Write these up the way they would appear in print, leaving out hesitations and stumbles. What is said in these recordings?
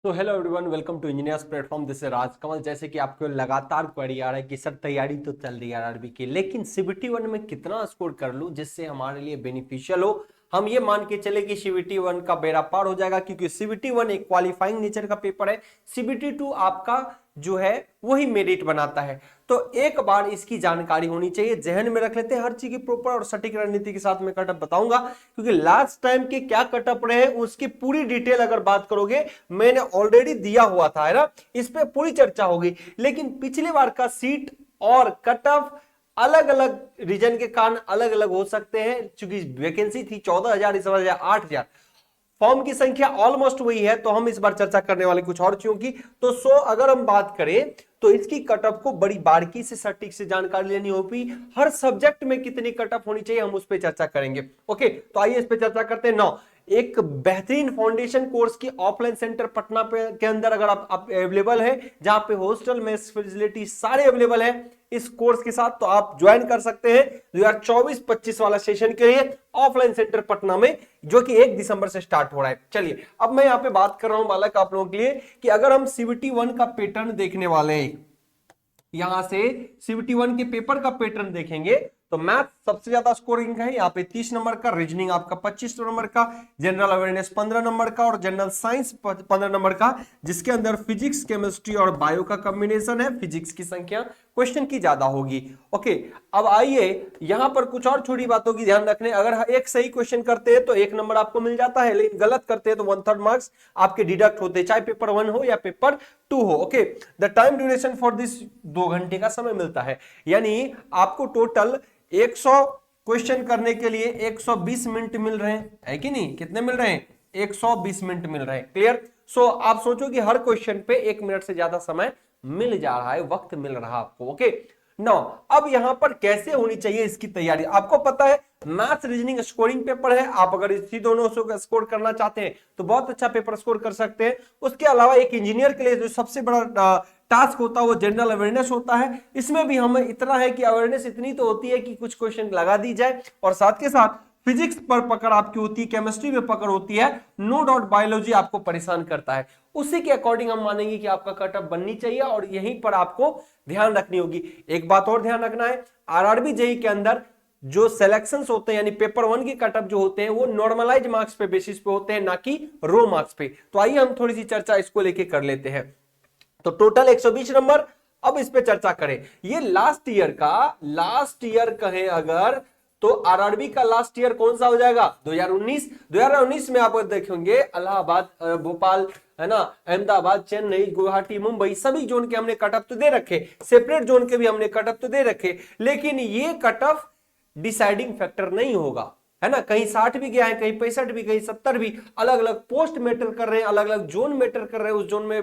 तो hello everyone, welcome to Engineers Platform. This is Raj Kamal. जैसे कि आपको लगातार क्वेरी आ रहा है कि सर तैयारी तो चल रही है आरआरबी की, लेकिन सीबीटी वन में कितना स्कोर कर लूं जिससे हमारे लिए बेनिफिशियल हो। हम ये मान के चले कि सीबीटी वन का बेड़ा पार हो जाएगा, क्योंकि सीबीटी वन एक क्वालिफाइंग नेचर का पेपर है। सीबीटी टू आपका जो है वही मेरिट बनाता है। तो एक बार इसकी जानकारी होनी चाहिए, जहन में रख लेते हैं। हर चीज की प्रॉपर और सटीक रणनीति के साथ में कटअप बताऊंगा, क्योंकि लास्ट टाइम के क्या कटअप रहे उसकी पूरी डिटेल अगर बात करोगे मैंने ऑलरेडी दिया हुआ था, है ना। इस पे पूरी चर्चा होगी। लेकिन पिछले बार का सीट और कटअप अलग अलग रीजन के कारण अलग अलग हो सकते हैं, क्योंकि वैकेंसी थी 14,000, इस बार 8,000। फॉर्म की संख्या ऑलमोस्ट वही है, तो हम इस बार चर्चा करने वाले कुछ और चीजों की। तो अगर हम बात करें तो इसकी कटअप को बड़ी बारीकी से सटीक से जानकारी लेनी होगी। हर सब्जेक्ट में कितनी कटअप होनी चाहिए हम उस पर चर्चा करेंगे। ओके, तो आइए इस पे चर्चा करते हैं। एक बेहतरीन फाउंडेशन कोर्स की ऑफलाइन सेंटर पटना के अंदर अगर आप अवेलेबल है, जहां पे हॉस्टल में फैसिलिटी सारे अवेलेबल है इस कोर्स के साथ, तो आप ज्वाइन कर सकते हैं 2024-25 वाला सेशन के लिए ऑफलाइन सेंटर पटना में, जो कि 1 दिसंबर से स्टार्ट हो रहा है। चलिए अब मैं यहां पे बात कर रहा हूं बालक आप लोगों के लिए कि अगर हम सीबीटी वन का पैटर्न देखने वाले हैं, यहां से सीबीटी वन के पेपर का पैटर्न देखेंगे तो मैथ सबसे ज्यादा स्कोरिंग है यहाँ पे 30 नंबर का, रीजनिंग आपका 25 नंबर का, जनरल अवेयरनेस 15 नंबर का और जनरल साइंस 15 नंबर का, जिसके अंदर फिजिक्स, केमिस्ट्री और बायो का कॉम्बिनेशन है। फिजिक्स की संख्या क्वेश्चन की ज्यादा होगी। ओके, अब आइए यहां पर कुछ और छोटी बातों की ध्यान रखने। अगर एक सही क्वेश्चन करते हैं तो 1 नंबर आपको मिल जाता है, लेकिन गलत करते हैं तो 1/3 मार्क्स आपके डिडक्ट होते हैं, चाहे पेपर 1 हो या पेपर 2 हो। Okay, the time duration for this 2 घंटे का समय मिलता है, यानी आपको टोटल 100 क्वेश्चन करने के लिए 120 मिनट मिल रहे हैं, है कि नहीं? कितने मिल रहे हैं? 120 मिनट मिल रहे हैं। क्लियर? आप सोचो कि हर क्वेश्चन पे 1 मिनट से ज्यादा समय मिल जा रहा है, वक्त मिल रहा है आपको। ओके, अब यहां पर कैसे होनी चाहिए इसकी तैयारी। आपको पता है मैथ्स रीजनिंग स्कोरिंग पेपर है, आप अगर इसी दोनों से स्कोर करना चाहते हैं तो बहुत अच्छा पेपर स्कोर कर सकते हैं। उसके अलावा एक इंजीनियर के लिए जो सबसे बड़ा टास्क होता है वो जनरल अवेयरनेस होता है। इसमें भी हमें इतना है कि अवेयरनेस इतनी तो होती है कि कुछ क्वेश्चन लगा दी जाए, और साथ के साथ फिजिक्स पर पकड़ आपकी होती है, केमिस्ट्री में पकड़ होती है, नो डाउट बायोलॉजी आपको परेशान करता है। उसी के अकॉर्डिंग हम मानेंगे कि आपका कटअप बननी चाहिए, और यहीं पर आपको ध्यान रखनी होगी। एक बात और ध्यान रखना है, आरआरबी जेईई के अंदर जो सिलेक्शंस होते हैं, यानी पेपर 1 के कटअप जो होते हैं वो नॉर्मलाइज मार्क्स पे बेसिस पे होते हैं, ना कि रो मार्क्स पे। तो आइए हम थोड़ी सी चर्चा इसको लेके कर लेते हैं। तो टोटल 120 नंबर। अब इस पे चर्चा करें, ये लास्ट ईयर कहें अगर, तो आरआरबी का लास्ट ईयर कौन सा हो जाएगा? 2019 में आप देखेंगे इलाहाबाद, भोपाल, है ना, अहमदाबाद, चेन्नई, गुवाहाटी, मुंबई, सभी जोन के हमने कटअप तो दे रखे, सेपरेट जोन के भी हमने कटअप तो दे रखे, लेकिन ये कटअप डिसाइडिंग फैक्टर नहीं होगा, है ना। कहीं 60 भी गया है, कहीं 65 भी, कहीं 70 भी। अलग अलग पोस्ट मैटर कर रहे हैं, अलग अलग जोन मैटर कर रहे हैं, उस जोन में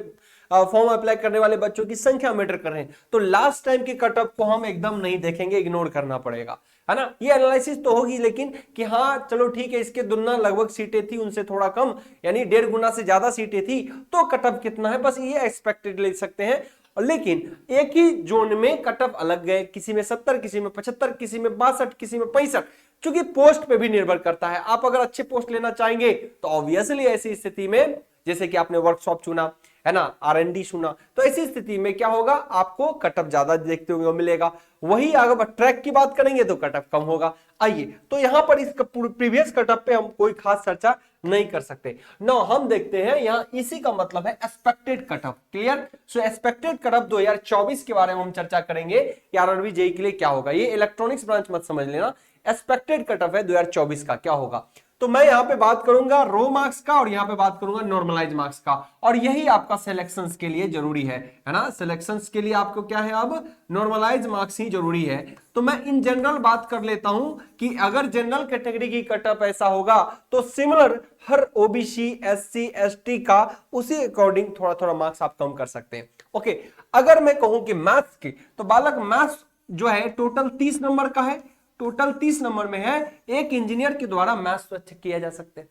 फॉर्म अप्लाई करने वाले बच्चों की संख्या मैटर कर रहे हैं। तो लास्ट टाइम के कटअप को हम एकदम नहीं देखेंगे, इग्नोर करना पड़ेगा, है ना। ये एनालिसिस तो होगी, लेकिन कि हाँ चलो ठीक है, इसके दुगना लगभग सीटें थी, उनसे थोड़ा कम, यानी 1.5 गुना से ज्यादा सीटें थी, तो कटअप कितना है बस ये एक्सपेक्टेड ले सकते हैं। लेकिन एक ही जोन में कटअप अलग गए, किसी में 70, किसी में 75, किसी में 62, किसी में 65, क्योंकि पोस्ट पे भी निर्भर करता है। आप अगर अच्छे पोस्ट लेना चाहेंगे तो ऑब्वियसली ऐसी स्थिति में, जैसे कि आपने वर्कशॉप चुना, है ना, आरएनडी चुना, तो ऐसी स्थिति में क्या होगा, आपको कटअप ज्यादा देखते हुए मिलेगा। वही अगर ट्रैक की बात करेंगे तो कटअप कम होगा। आइए, तो यहां पर इस प्रीवियस कटअप पे हम कोई खास चर्चा नहीं कर सकते। हम देखते हैं यहां, इसी का मतलब है expected cut up. Clear? So expected cut up 2024 के बारे में हम चर्चा करेंगे कि आरआरबी जेईई के लिए क्या होगा। ये इलेक्ट्रॉनिक्स ब्रांच मत समझ लेना, एक्सपेक्टेड कटअप है 2024 का क्या होगा। तो मैं यहां पे बात करूंगा रो मार्क्स का, और यहां पे बात करूंगा नॉर्मलाइज मार्क्स का, और यही आपका सिलेक्शंस के लिए जरूरी है ना। सिलेक्शंस के लिए आपको क्या है, अब नॉर्मलाइज मार्क्स ही जरूरी है। तो मैं इन जनरल बात कर लेता हूं कि अगर जनरल कैटेगरी की कटअप ऐसा होगा तो सिमिलर हर ओबीसी, एससी, एसटी का उसी अकॉर्डिंग थोड़ा थोड़ा मार्क्स आप कम कर सकते हैं। ओके, अगर मैं कहूं कि मैथ्स की, तो बालक मैथ्स जो है टोटल 30 नंबर का है, टोटल 30 नंबर में है। एक इंजीनियर के द्वारा मैथ्स तो अच्छे किया जा सकते हैं,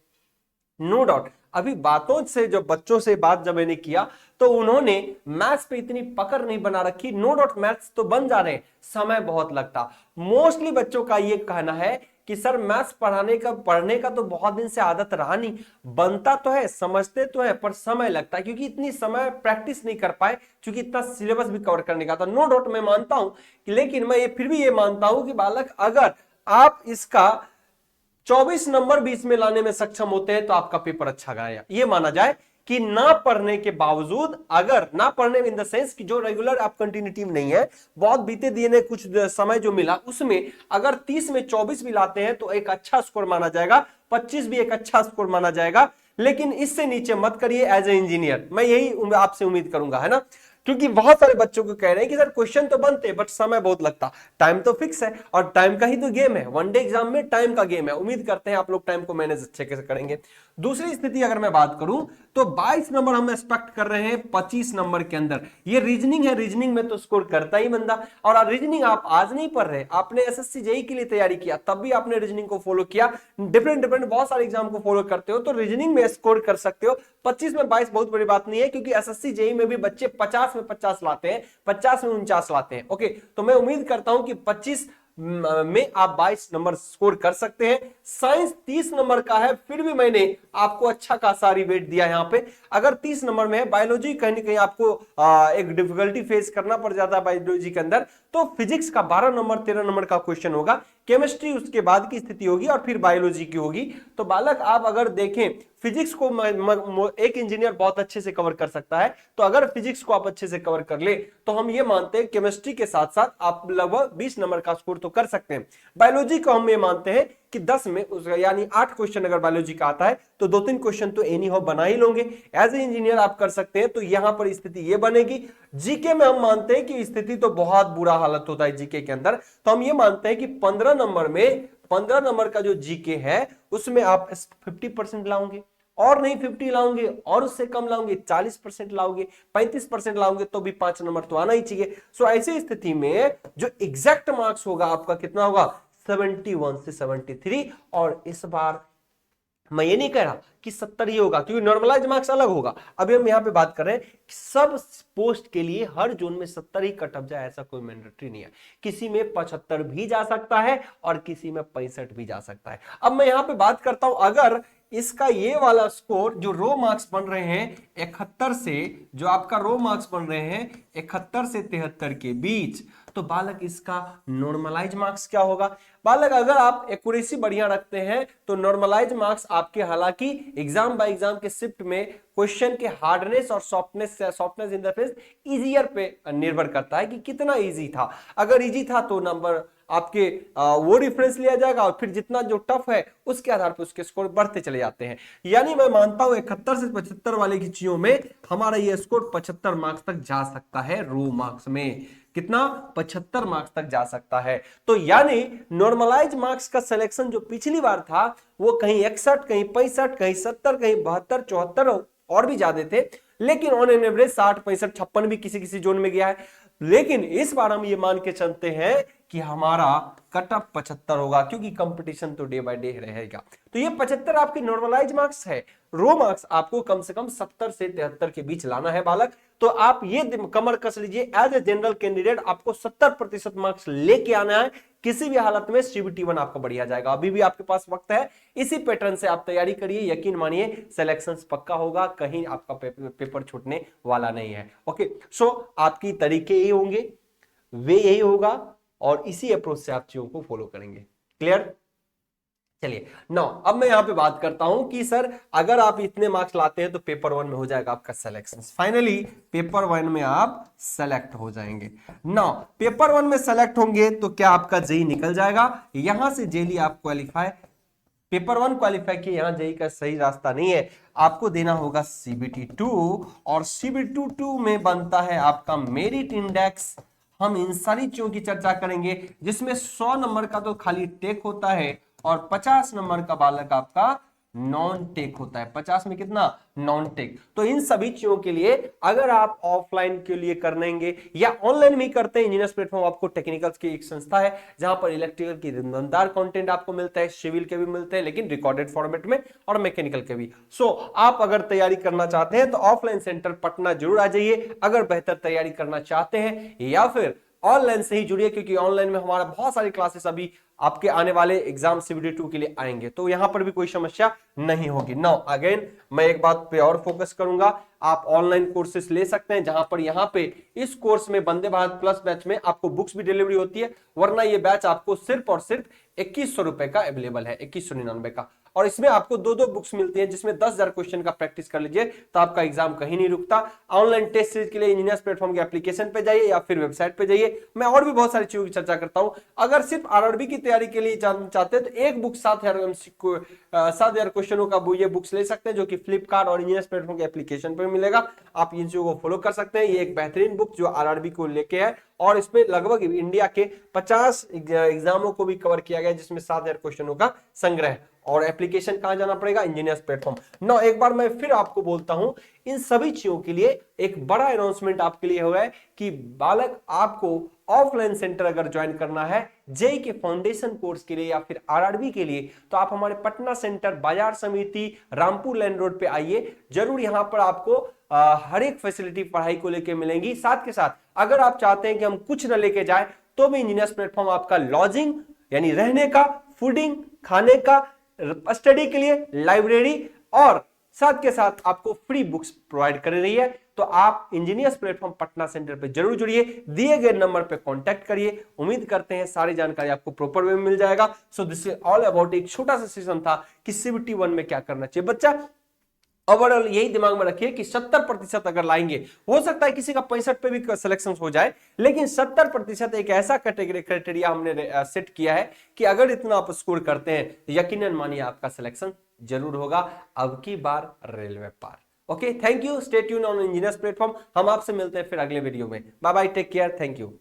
नो डाउट। अभी बातों से, जब बच्चों से बात जब मैंने किया तो उन्होंने मैथ्स पे इतनी पकड़ नहीं बना रखी। नो डाउट मैथ्स तो बन जा रहे हैं, समय बहुत लगता। मोस्टली बच्चों का ये कहना है कि सर मैथ्स पढ़ने का तो बहुत दिन से आदत रहा नहीं, बनता तो है, समझते तो है, पर समय लगता है क्योंकि इतनी समय प्रैक्टिस नहीं कर पाए, क्योंकि इतना सिलेबस भी कवर करने का था। नो डाउट मैं मानता हूं, लेकिन मैं ये फिर भी ये मानता हूं कि बालक अगर आप इसका 24 नंबर 20 में लाने में सक्षम होते हैं तो आपका पेपर अच्छा गया। ये माना जाए कि ना पढ़ने के बावजूद, अगर ना पढ़ने इन द सेंस कि जो रेगुलर आप कंटिन्यूटी में नहीं है, बहुत बीते दिए कुछ समय जो मिला उसमें अगर 30 में 24 भी लाते हैं तो एक अच्छा स्कोर माना जाएगा, 25 भी एक अच्छा स्कोर माना जाएगा। लेकिन इससे नीचे मत करिए एज ए इंजीनियर, मैं यही आपसे उम्मीद करूंगा, है ना। क्योंकि बहुत सारे बच्चों को कह रहे हैं कि सर क्वेश्चन तो बनते बट समय बहुत लगता। टाइम तो फिक्स है और टाइम का ही तो गेम है, वनडे एग्जाम में टाइम का गेम है। उम्मीद करते हैं आप लोग टाइम को मैनेज अच्छे से करेंगे। दूसरी स्थिति अगर मैं बात करूं तो 22 नंबर हम एक्सपेक्ट कर रहे हैं 25 नंबर के अंदर। ये रीजनिंग है, रीजनिंग में तो स्कोर करता ही बंदा। और रीजनिंग आप आज नहीं पढ़ रहे, आपने एसएससी जेईई के लिए तैयारी किया तब भी आपने रीजनिंग को फॉलो किया, डिफरेंट बहुत सारे एग्जाम को फॉलो करते हो तो रीजनिंग में स्कोर कर सकते हो। 25 में 22 बहुत बड़ी बात नहीं है, क्योंकि एसएससी जेईई में भी बच्चे 50 में 50 लाते हैं, 50 में 49 लाते हैं। ओके, तो मैं उम्मीद करता हूं कि 25 में आप 22 नंबर स्कोर कर सकते हैं। साइंस 30 नंबर का है, फिर भी मैंने आपको अच्छा खासा रिवेट दिया यहां पे। अगर 30 नंबर में है, बायोलॉजी कहीं ना कहीं आपको एक डिफिकल्टी फेस करना पड़ जाता है बायोलॉजी के अंदर, तो फिजिक्स का 12 नंबर 13 नंबर का क्वेश्चन होगा, केमिस्ट्री उसके बाद की स्थिति होगी और फिर बायोलॉजी की होगी। तो बालक आप अगर देखें फिजिक्स को एक इंजीनियर बहुत अच्छे से कवर कर सकता है, तो अगर फिजिक्स को आप अच्छे से कवर कर ले तो हम ये मानते हैं केमिस्ट्री के साथ साथ आप लगभग 20 नंबर का स्कोर तो कर सकते हैं। बायोलॉजी को हम ये मानते हैं कि 10 में यानी 8 क्वेश्चन अगर बायोलॉजी का आता है तो 2-3 क्वेश्चन तो एनी हो बना ही लोगे, एज ए इंजीनियर आप कर सकते हैं। तो यहां पर स्थिति ये बनेगी। जीके में हम मानते हैं कि स्थिति तो बहुत बुरा हालत होता है जीके के अंदर, तो हम ये मानते हैं कि 15 नंबर में 15 नंबर का जो जीके है उसमें आप 50% लाओगे, और नहीं 50 लाओगे और उससे कम लाओगे, 40% लाओगे, 35% लाओगे तो भी 5 नंबर तो आना ही चाहिए। सो ऐसी स्थिति में जो एग्जैक्ट मार्क्स होगा आपका कितना होगा, 71 से 73। और इस बार मैं ये नहीं कह रहा कि 70 ही होगा, क्योंकि नॉर्मलाइज मार्क्स अलग होगा। अभी हम यहां पे बात कर रहे हैं कि सब पोस्ट के लिए हर जोन में 70 ही कट ऑफ जाए, ऐसा कोई मैंडेटरी नहीं है। किसी में 75 भी जा सकता है और किसी में 65 भी जा सकता है। अब मैं यहां पे बात करता हूं, अगर इसका ये वाला स्कोर जो रो मार्क्स बन रहे हैं 71 से, जो आपका रो मार्क्स बन रहे हैं 71 से 73 के बीच, तो बालक इसका नॉर्मलाइज मार्क्स क्या होगा। बालक अगर आप एक्यूरेसी बढ़िया रखते हैं तो नॉर्मलाइज मार्क्स आपके, हालांकि एग्जाम बाय एग्जाम के शिफ्ट में क्वेश्चन के हार्डनेस और softness in the face easier पे निर्भर करता है कि कितना इजी था। अगर इजी था तो नंबर आपके वो रेफरेंस लिया जाएगा, और फिर जितना जो टफ है उसके आधार पर उसके स्कोर बढ़ते चले जाते हैं। यानी मैं मानता हूं 71 से 75 वाले की चीजों में हमारा ये स्कोर 75 मार्क्स तक जा सकता है। रो मार्क्स में कितना, 75 मार्क्स तक जा सकता है। तो यानी नॉर्मलाइज मार्क्स का सिलेक्शन जो पिछली बार था वो कहीं 61, कहीं 65, कहीं 70, कहीं 72, 74 और भी ज्यादा थे, लेकिन ऑन एन एवरेज 60, 65, 56 भी किसी किसी जोन में गया है। लेकिन इस बार हम ये मान के चलते हैं कि हमारा कट ऑफ 75 होगा, क्योंकि कंपटीशन तो डे बाय डे रहेगा। तो ये 75 आपके नॉर्मलाइज मार्क्स है। रो मार्क्स आपको कम से कम 70 से 73 के बीच लाना है बालक। तो आप ये कमर कस लीजिए, एज ए जनरल कैंडिडेट आपको 70% मार्क्स लेके आना है। किसी भी हालत में CBT 1 आपका बढ़िया जाएगा। अभी भी आपके पास वक्त है, इसी पैटर्न से आप तैयारी करिए, यकीन मानिए सिलेक्शन पक्का होगा, कहीं आपका पेपर छूटने वाला नहीं है। ओके, सो आपकी तरीके यही होंगे, वे यही होगा, और इसी अप्रोच से आप चीजों को फॉलो करेंगे। क्लियर? चलिए नाउ अब मैं यहां पे बात करता हूं कि सर अगर आप इतने मार्क्स लाते हैं तो पेपर 1 में हो जाएगा आपका सिलेक्शन। फाइनली पेपर 1 में आप सेलेक्ट हो जाएंगे। नाउ पेपर 1 में सेलेक्ट होंगे तो क्या आपका जेई निकल जाएगा? यहां से जेई आप क्वालिफाई, पेपर 1 क्वालिफाई किए, यहां जेई का सही रास्ता नहीं है, आपको देना होगा CBT 2, और CBT 2 में बनता है आपका मेरिट इंडेक्स। हम इन सारी चीजों की चर्चा करेंगे, जिसमें 100 नंबर का तो खाली टेक होता है और 50 नंबर का बालक आपका नॉन टेक होता है, 50 में कितना, नॉन टेक। तो इन सभी चीजों के लिए अगर आप ऑफलाइन के लिए करनेंगे या ऑनलाइन भी करते हैं, इंजीनियर्स प्लेटफॉर्म आपको टेक्निकल्स की एक संस्था है जहां पर इलेक्ट्रिकल की दमदार कंटेंट आपको मिलता है, सिविल के भी मिलते हैं लेकिन रिकॉर्डेड फॉर्मेट में, और मैकेनिकल के भी। सो आप अगर तैयारी करना चाहते हैं तो ऑफलाइन सेंटर पटना जरूर आ जाइए अगर बेहतर तैयारी करना चाहते हैं, या फिर ऑनलाइन से ही जुड़िए क्योंकि ऑनलाइन में हमारा बहुत सारी क्लासेस अभी आपके आने वाले एग्जाम सीबीटी 2 के लिए आएंगे, तो यहां पर भी कोई समस्या नहीं होगी। नाउ अगेन मैं एक बात पे और फोकस करूंगा, आप ऑनलाइन कोर्सेस ले सकते हैं जहां पर यहां पे इस कोर्स में वंदे भारत प्लस बैच में आपको बुक्स भी डिलीवरी होती है, वरना ये बैच आपको सिर्फ और सिर्फ 2100 रुपए का अवेलेबल है, 2199 का। और इसमें आपको दो दो बुक्स मिलती हैं जिसमें 10,000 क्वेश्चन का प्रैक्टिस कर लीजिए तो आपका एग्जाम कहीं नहीं रुकता। ऑनलाइन टेस्ट सीरीज के लिए इंजीनियर्स प्लेटफॉर्म के एप्लीकेशन पे जाइए या फिर वेबसाइट पे जाइए, मैं और भी बहुत सारी चीजों की चर्चा करता हूं। अगर सिर्फ आरआरबी की तैयारी के लिए चाहते हैं तो एक बुक 7,000 क्वेश्चनों का ये बुक्स ले सकते हैं जो कि फ्लिपकार्ट और इंजीनियर्स प्लेटफॉर्म के एप्लीकेशन पे मिलेगा। आप इन चीजों को फॉलो कर सकते हैं। ये एक बेहतरीन बुक जो आरआरबी को लेके है और इसमें लगभग इंडिया के 50 एग्जामों को भी कवर किया गया जिसमें 7,000 क्वेश्चनों का संग्रह। और एप्लीकेशन कहां जाना पड़ेगा, इंजीनियर्स प्लेटफॉर्म। नो एक बार मैं फिर आपको बोलता हूं, इन सभी चीजों के लिए एक बड़ा अनाउंसमेंट आपके लिए हुआ है कि बालक आपको ऑफलाइन सेंटर अगर ज्वाइन करना है जेई के फाउंडेशन कोर्स के लिए या फिर आरआरबी के लिए, तो आप हमारे पटना सेंटर बाजार समिति रामपुर लैंड रोड पे आइए। जरूर यहां पर आपको हर एक फैसिलिटी पढ़ाई को लेकर मिलेंगी। साथ के साथ अगर आप चाहते हैं कि हम कुछ न लेके जाए तो भी इंजीनियर्स प्लेटफॉर्म आपका लॉजिंग यानी रहने का, फूडिंग खाने का, स्टडी के लिए लाइब्रेरी और साथ के साथ आपको फ्री बुक्स प्रोवाइड कर रही है। तो आप इंजीनियर्स प्लेटफॉर्म पटना सेंटर पे जरूर जुड़िए, दिए गए नंबर पे कांटेक्ट करिए। उम्मीद करते हैं सारी जानकारी आपको प्रॉपर वे में मिल जाएगा। So this is all about, एक छोटा सा सेशन था कि सीबीटी 1 में क्या करना चाहिए। बच्चा ओवरऑल यही दिमाग में रखिए कि 70% अगर लाएंगे, हो सकता है किसी का 65 पे भी सिलेक्शन हो जाए, लेकिन 70% एक ऐसा कैटेगरी क्राइटेरिया हमने सेट किया है कि अगर इतना आप स्कोर करते हैं तो यकीनन मानिए आपका सिलेक्शन जरूर होगा अब की बार रेलवे पार। Okay, thank you, stay tuned on Engineers Platform. हम आपसे मिलते हैं फिर अगले वीडियो में। Bye bye, take care, thank you.